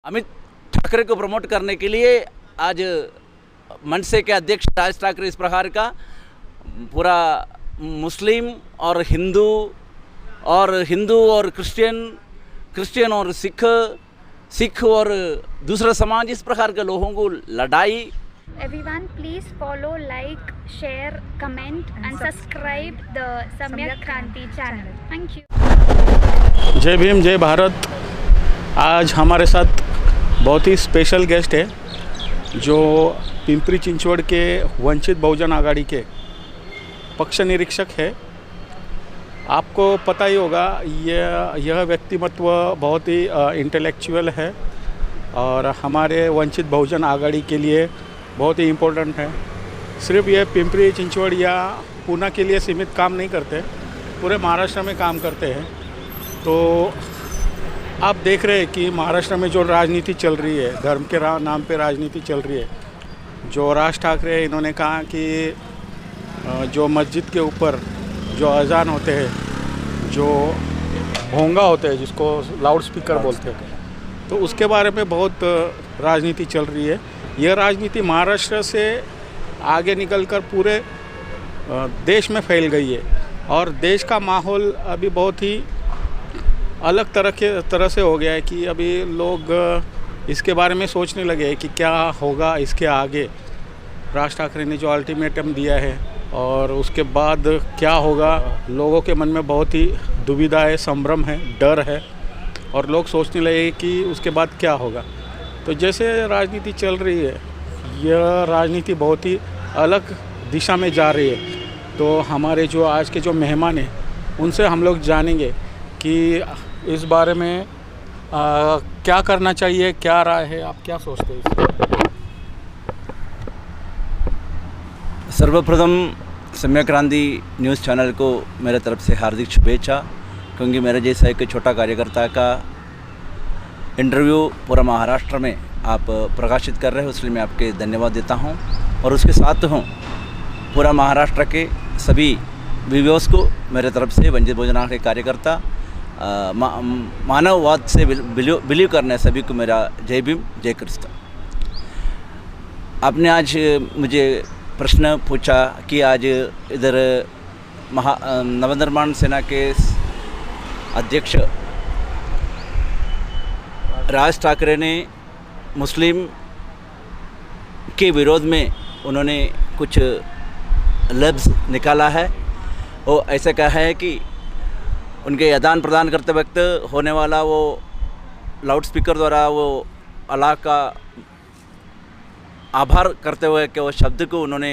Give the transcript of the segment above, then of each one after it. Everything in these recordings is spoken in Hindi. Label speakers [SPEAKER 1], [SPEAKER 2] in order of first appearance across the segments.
[SPEAKER 1] अमित ठाकरे को प्रमोट करने के लिए आज मनसे के अध्यक्ष राज ठाकरे इस प्रकार का पूरा मुस्लिम और हिंदू और क्रिश्चियन और सिख और दूसरा समाज इस प्रकार के लोगों को लड़ाई।
[SPEAKER 2] Everyone, please follow, like, share, comment and subscribe the Samyak Kranti channel. Thank you.
[SPEAKER 3] जय भीम, जय भारत। आज हमारे साथ बहुत ही स्पेशल गेस्ट है जो पिंपरी चिंचवड़ के वंचित बहुजन आघाड़ी के पक्ष निरीक्षक है। आपको पता ही होगा यह व्यक्तिमत्व बहुत ही इंटेलेक्चुअल है और हमारे वंचित बहुजन आघाड़ी के लिए बहुत ही इम्पोर्टेंट है। सिर्फ ये पिंपरी चिंचवड़ या पूना के लिए सीमित काम नहीं करते, पूरे महाराष्ट्र में काम करते हैं। तो आप देख रहे हैं कि महाराष्ट्र में जो राजनीति चल रही है, धर्म के नाम पे राजनीति चल रही है। जो राज ठाकरे इन्होंने कहा कि जो मस्जिद के ऊपर जो अजान होते हैं, जो भोंगा होते हैं जिसको लाउड स्पीकर बोलते हैं, तो उसके बारे में बहुत राजनीति चल रही है। यह राजनीति महाराष्ट्र से आगे निकलकर पूरे देश में फैल गई है और देश का माहौल अभी बहुत ही अलग तरह से हो गया है कि अभी लोग इसके बारे में सोचने लगे हैं कि क्या होगा इसके आगे। राज ठाकरे ने जो अल्टीमेटम दिया है और उसके बाद क्या होगा, लोगों के मन में बहुत ही दुविधा है, संभ्रम है, डर है और लोग सोचने लगे कि उसके बाद क्या होगा। तो जैसे राजनीति चल रही है, यह राजनीति बहुत ही अलग दिशा में जा रही है। तो हमारे जो आज के जो मेहमान हैं उनसे हम लोग जानेंगे कि इस बारे में क्या करना चाहिए, क्या राय है, आप क्या सोचते हैं?
[SPEAKER 1] सर्वप्रथम सम्यक क्रांति न्यूज़ चैनल को मेरे तरफ से हार्दिक शुभेच्छा, क्योंकि मेरे जैसा एक छोटा कार्यकर्ता का इंटरव्यू पूरा महाराष्ट्र में आप प्रकाशित कर रहे हो, इसलिए मैं आपके धन्यवाद देता हूं। और उसके साथ हूं पूरा महाराष्ट्र के सभी व्यूअर्स को मेरे तरफ से वंचित बहुजन आघाड़ी के कार्यकर्ता मानववाद से बिलीव करने सभी को मेरा जय भीम, जय कृष्ण। आपने आज मुझे प्रश्न पूछा कि आज इधर नवनिर्माण सेना के अध्यक्ष राज ठाकरे ने मुस्लिम के विरोध में उन्होंने कुछ लफ्ज़ निकाला है। वो ऐसा कहा है कि उनके आदान प्रदान करते वक्त होने वाला वो लाउड स्पीकर द्वारा वो अल्लाह का आभार करते हुए कि वो शब्द को उन्होंने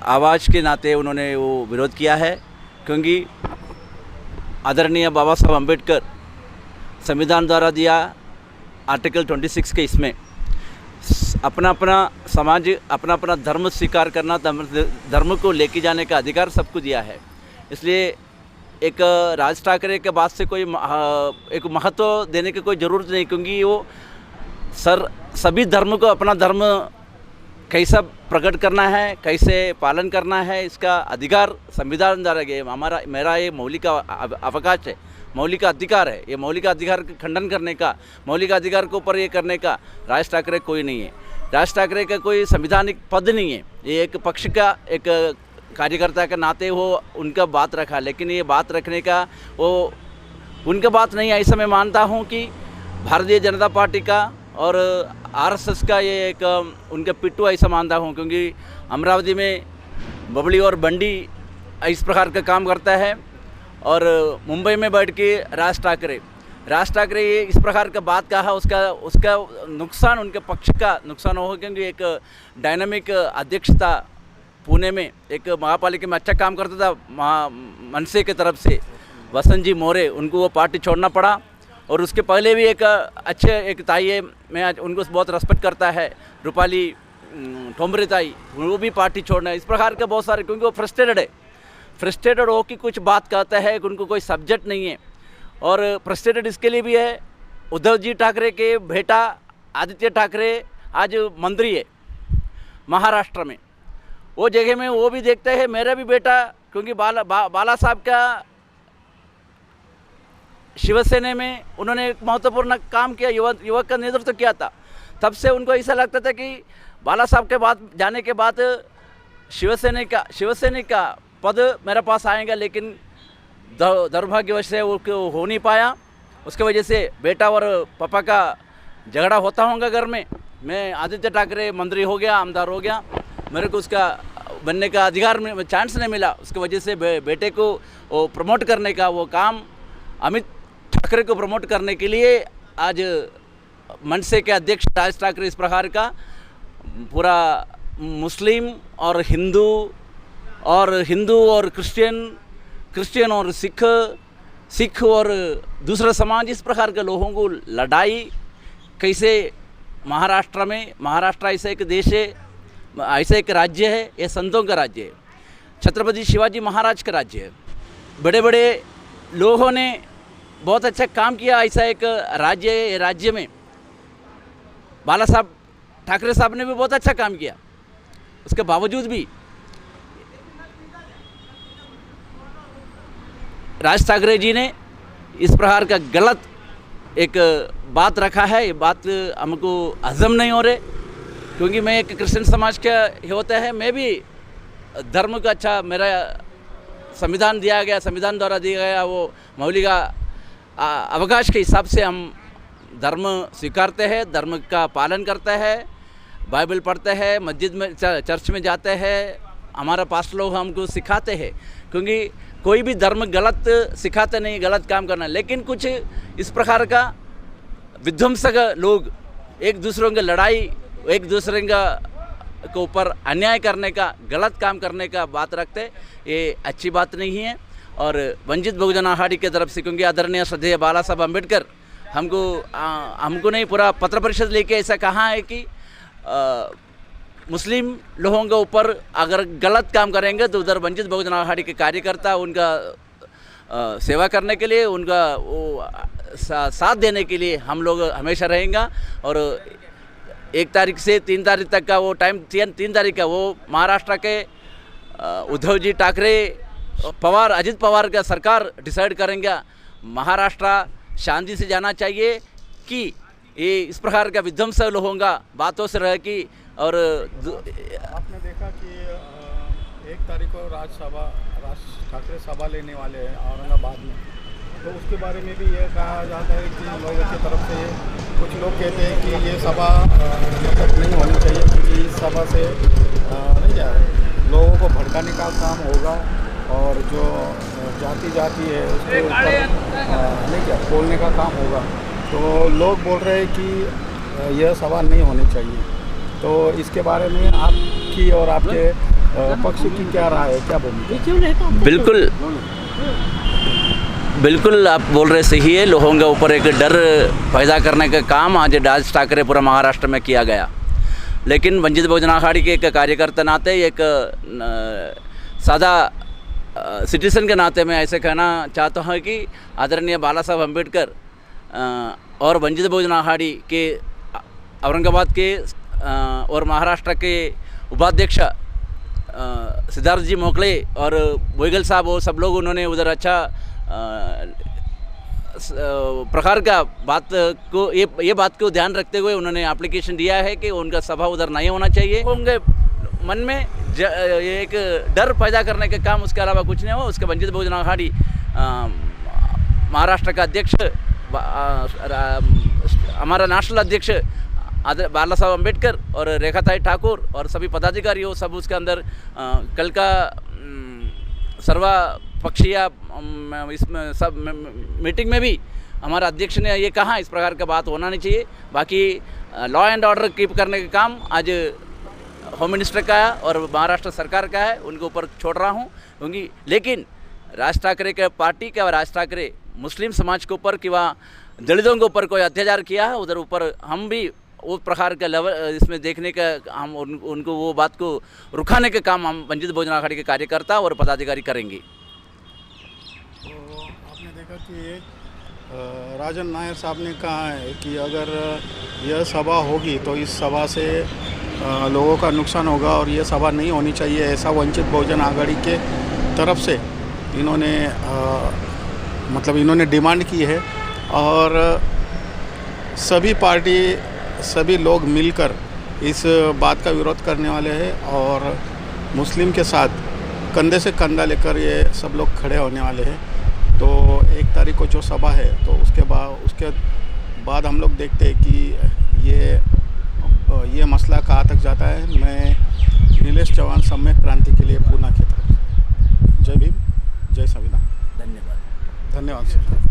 [SPEAKER 1] आवाज़ के नाते उन्होंने वो विरोध किया है, क्योंकि आदरणीय बाबा साहब अम्बेडकर संविधान द्वारा दिया आर्टिकल 26 के इसमें अपना अपना समाज, अपना अपना धर्म स्वीकार करना, धर्म को लेके जाने का अधिकार सबको दिया है। इसलिए एक राज ठाकरे के बात से कोई एक महत्व देने की कोई ज़रूरत नहीं, क्योंकि वो सभी धर्म को अपना धर्म कैसा प्रकट करना है, कैसे पालन करना है, इसका अधिकार संविधान द्वारा मेरा ये मौलिक अवकाश है, मौलिक अधिकार है। ये मौलिक अधिकार का खंडन करने का, मौलिक अधिकार के ऊपर ये करने का राज ठाकरे कोई नहीं है। राज ठाकरे का कोई संविधानिक पद नहीं है। ये एक पक्ष का एक कार्यकर्ता के नाते वो उनका बात रखा, लेकिन ये बात रखने का वो उनका बात नहीं है। ऐसा मैं मानता हूँ कि भारतीय जनता पार्टी का और आरएसएस का ये एक उनका पिट्ठू ऐसा मानता हूँ, क्योंकि अमरावती में बबली और बंडी इस प्रकार का काम करता है और मुंबई में बैठ के राज ठाकरे ये इस प्रकार का बात कहा, उसका नुकसान उनके पक्ष का नुकसान हो, क्योंकि एक डायनामिक अध्यक्ष था पुणे में, एक महापालिका में अच्छा काम करता था मनसे की तरफ से, वसंत जी मोरे, उनको वो पार्टी छोड़ना पड़ा। और उसके पहले भी एक अच्छे एक ताई है, मैं आज उनको बहुत रेस्पेक्ट करता है, रूपाली ठोंबरे ताई, वो भी पार्टी छोड़ना है। इस प्रकार के बहुत सारे, क्योंकि वो फ्रस्ट्रेटेड हो कि कुछ बात कहता है कि उनको कोई सब्जेक्ट नहीं है। और फ्रस्ट्रेटेड इसके लिए भी है, उद्धव जी ठाकरे के बेटा आदित्य ठाकरे आज मंत्री है महाराष्ट्र में, वो जगह में वो भी देखते हैं मेरा भी बेटा, क्योंकि बाला साहब का शिवसेना में उन्होंने एक महत्वपूर्ण काम किया, युवक का नेतृत्व किया था। तब से उनको ऐसा लगता था कि बाला साहब के बाद जाने के बाद शिवसेना का पद मेरे पास आएगा, लेकिन दुर्भाग्यवश से वो हो नहीं पाया। उसके वजह से बेटा और पापा का झगड़ा होता होगा घर में। मैं आदित्य ठाकरे मंत्री हो गया, आमदार हो गया, मेरे को उसका बनने का अधिकार में चांस नहीं मिला। उसकी वजह से बेटे को वो प्रमोट करने का वो काम, अमित ठाकरे को प्रमोट करने के लिए आज मनसे के अध्यक्ष राज ठाकरे इस प्रकार का पूरा मुस्लिम और हिंदू और क्रिश्चियन और सिख और दूसरा समाज, इस प्रकार के लोगों को लड़ाई कैसे महाराष्ट्र ऐसा एक देश है, ऐसा एक राज्य है, ये संतों का राज्य है, छत्रपति शिवाजी महाराज का राज्य है। बड़े बड़े लोगों ने बहुत अच्छा काम किया, ऐसा एक राज्य है। राज्य में बाला साहब ठाकरे साहब ने भी बहुत अच्छा काम किया। उसके बावजूद भी राज ठाकरे जी ने इस प्रकार का गलत एक बात रखा है। ये बात हमको हजम नहीं हो रहे, क्योंकि मैं एक क्रिश्चियन समाज का होता है, मैं भी धर्म का अच्छा, मेरा संविधान दिया गया, संविधान द्वारा दिया गया वो मौलिक अवकाश के हिसाब से हम धर्म स्वीकारते हैं, धर्म का पालन करते हैं, बाइबल पढ़ते हैं, मस्जिद में चर्च में जाते हैं, हमारा पास्ट लोग हमको सिखाते हैं, क्योंकि कोई भी धर्म गलत सिखाते नहीं, गलत काम करना। लेकिन कुछ इस प्रकार का विध्वंसक लोग एक दूसरों की लड़ाई, एक दूसरे के ऊपर अन्याय करने का, गलत काम करने का बात रखते, ये अच्छी बात नहीं है। और वंचित बहुजन आघाड़ी की तरफ से, क्योंकि आदरणीय श्रद्धेय बाला साहब अम्बेडकर हमको नहीं, पूरा पत्र परिषद लेके ऐसा कहा है कि मुस्लिम लोगों के ऊपर अगर गलत काम करेंगे तो उधर वंचित बहुजन आघाड़ी के कार्यकर्ता उनका सेवा करने के लिए, उनका वो साथ देने के लिए हम लोग हमेशा रहेंगे। और 1 तारीख से 3 तारीख तक का वो टाइम, 3 तारीख का वो महाराष्ट्र के उद्धव जी ठाकरे, अजित पवार का सरकार डिसाइड करेंगे। महाराष्ट्र शांति से जाना चाहिए कि ये इस प्रकार का विध्वंस लोगों का बातों से रह कि। और
[SPEAKER 3] आपने देखा कि 1 तारीख को राज ठाकरे सभा लेने वाले हैं औरंगाबाद में, तो उसके बारे में भी ये कहा जाता है कि लोगों की तरफ से कुछ लोग कहते हैं कि ये सभा नहीं होनी चाहिए, क्योंकि इस सभा से नहीं क्या लोगों को भड़काने का काम होगा और जो जाति है उसके ऊपर नहीं क्या बोलने का काम होगा। तो लोग बोल रहे हैं कि यह सभा नहीं होनी चाहिए। तो इसके बारे में आपकी और आपके पक्ष की क्या राय है, क्या बोलेंगे?
[SPEAKER 1] बिल्कुल आप बोल रहे सही है। लोगों के ऊपर एक डर पैदा करने का काम आज राज ठाकरे पूरा महाराष्ट्र में किया गया। लेकिन वंचित बहुजन आघाड़ी के एक कार्यकर्ता नाते, एक सादा सिटीजन के नाते मैं ऐसे कहना चाहता हूँ कि आदरणीय बाला साहब अम्बेडकर और वंचित बहुजन आघाड़ी के औरंगाबाद के और महाराष्ट्र के उपाध्यक्ष सिद्धार्थ जी मोकले और बोईगल साहब, वो सब लोग उन्होंने उधर अच्छा प्रकार का बात को, ये बात को ध्यान रखते हुए उन्होंने एप्लीकेशन दिया है कि उनका सभा उधर नहीं होना चाहिए। उनके मन में एक डर पैदा करने का काम, उसके अलावा कुछ नहीं हो। उसके वंचित बहुजन आघाड़ी महाराष्ट्र का अध्यक्ष, हमारा नेशनल अध्यक्ष बाला साहब अम्बेडकर और रेखाताई ठाकुर और सभी पदाधिकारी हो, सब उसके अंदर कल का सर्वपक्षीय इसमें सब मीटिंग में भी हमारा अध्यक्ष ने ये कहा इस प्रकार का बात होना नहीं चाहिए। बाकी लॉ एंड ऑर्डर कीप करने का काम आज होम मिनिस्टर का है और महाराष्ट्र सरकार का है, उनके ऊपर छोड़ रहा हूँ। क्योंकि लेकिन राज ठाकरे के पार्टी का, राज ठाकरे मुस्लिम समाज के ऊपर किंवा दलितों के ऊपर कोई अत्याचार किया है, उधर ऊपर हम भी वो प्रकार का लेवल इसमें देखने का, हम उनको वो बात को रुकाने का काम हम वंचित बहुजन आघाड़ी के कार्यकर्ता और पदाधिकारी करेंगे।
[SPEAKER 3] तो आपने देखा कि राजन नायर साहब ने कहा है कि अगर यह सभा होगी तो इस सभा से लोगों का नुकसान होगा और यह सभा नहीं होनी चाहिए, ऐसा वंचित बहुजन आघाड़ी के तरफ से इन्होंने मतलब इन्होंने डिमांड की है और सभी पार्टी सभी लोग मिलकर इस बात का विरोध करने वाले हैं और मुस्लिम के साथ कंधे से कंधा लेकर ये सब लोग खड़े होने वाले हैं। तो 1 तारीख को जो सभा है तो उसके बाद हम लोग देखते हैं कि ये मसला कहाँ तक जाता है। मैं नीलेश चौहान सम्यक क्रांति के लिए पूना की तरफ। जय भीम, जय संविधान।
[SPEAKER 1] धन्यवाद।
[SPEAKER 3] धन्यवाद सर।